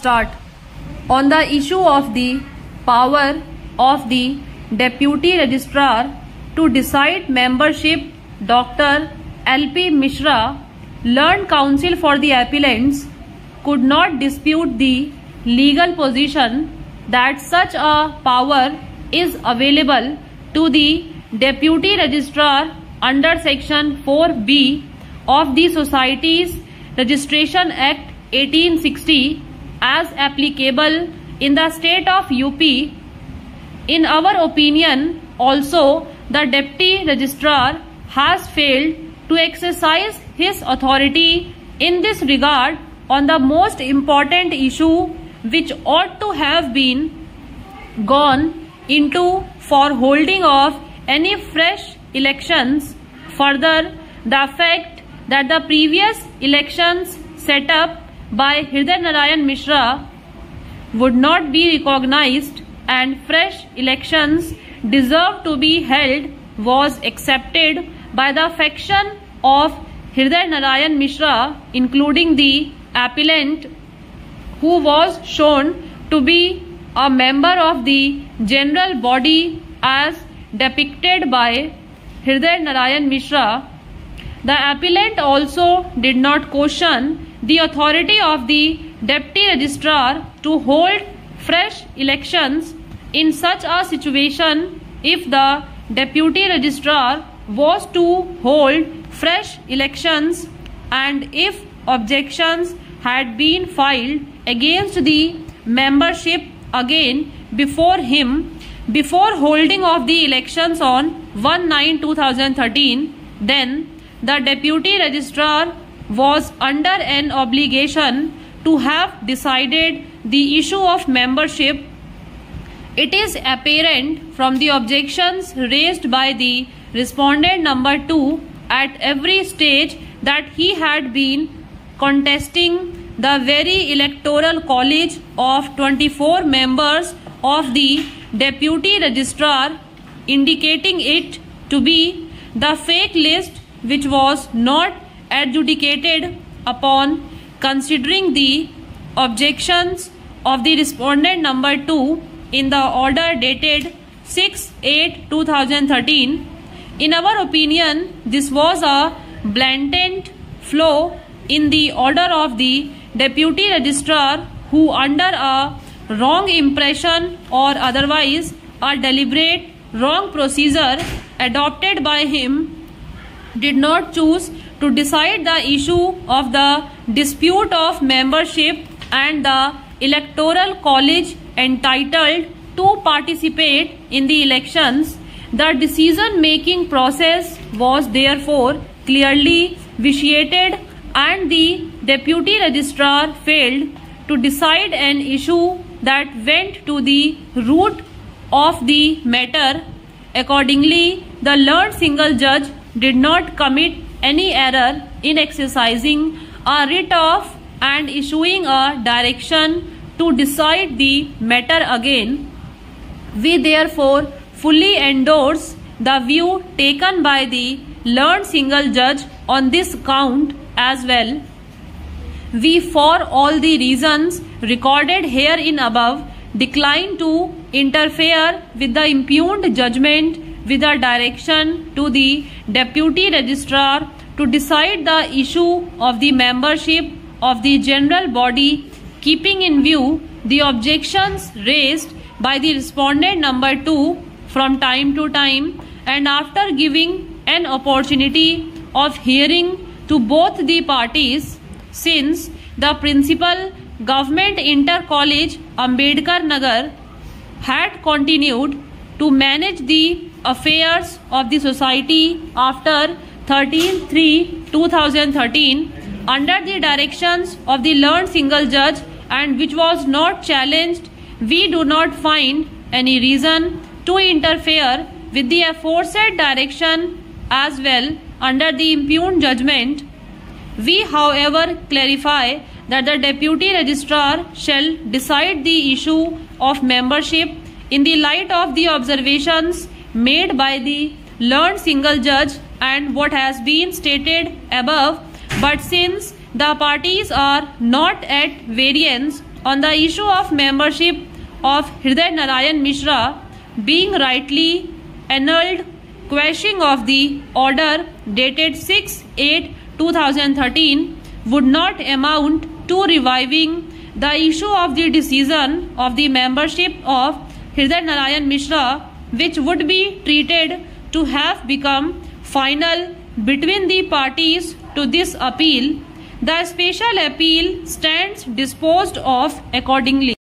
start. On the issue of the power of the Deputy Registrar to decide membership, Dr. L.P. Mishra, learned counsel for the appellants, could not dispute the legal position that such a power is available to the Deputy Registrar under Section 4B of the Societies Registration Act 1860 as applicable in the state of UP. In our opinion, also, the Deputy Registrar has failed to exercise his authority in this regard on the most important issue which ought to have been gone into for holding of any fresh elections. Further, the fact that the previous elections set up by Hriday Narayan Mishra would not be recognized and fresh elections deserved to be held was accepted by the faction of Hriday Narayan Mishra, including the appellant, who was shown to be a member of the general body as depicted by Hriday Narayan Mishra. The appellant also did not question the authority of the Deputy Registrar to hold fresh elections in such a situation. If the Deputy Registrar was to hold fresh elections and if objections had been filed against the membership again before him before holding of the elections on 1/9/2013, then the Deputy Registrar was under an obligation to have decided the issue of membership. It is apparent from the objections raised by the respondent number 2 at every stage that he had been contesting the very electoral college of 24 members of the Deputy Registrar, indicating it to be the fake list which was not adjudicated upon. Considering the objections of the respondent number 2 in the order dated 6/8/2013, in our opinion, this was a blatant flaw in the order of the Deputy Registrar, who under a wrong impression or otherwise a deliberate wrong procedure adopted by him, did not choose to decide the issue of the dispute of membership and the electoral college entitled to participate in the elections. The decision-making process was therefore clearly vitiated and the Deputy Registrar failed to decide an issue that went to the root of the matter. Accordingly, the learned single judge did not commit any error in exercising a writ of and issuing a direction to decide the matter again. We therefore fully endorse the view taken by the learned single judge on this count as well. We, for all the reasons recorded herein above, decline to interfere with the impugned judgment with a direction to the Deputy Registrar to decide the issue of the membership of the general body, keeping in view the objections raised by the respondent number 2 from time to time, and after giving an opportunity of hearing to both the parties, since the principal Government Inter College Ambedkar Nagar had continued to manage the affairs of the society after 13/3/2013 under the directions of the learned single judge, and which was not challenged, we do not find any reason to interfere with the aforesaid direction as well under the impugned judgment. We, however, clarify that the Deputy Registrar shall decide the issue of membership in the light of the observations made by the learned single judge and what has been stated above, but since the parties are not at variance on the issue of membership of Hriday Narayan Mishra being rightly annulled, quashing of the order dated 6/8/2013 would not amount to reviving the issue of the decision of the membership of Hriday Narayan Mishra, which would be treated to have become final between the parties to this appeal. The special appeal stands disposed of accordingly.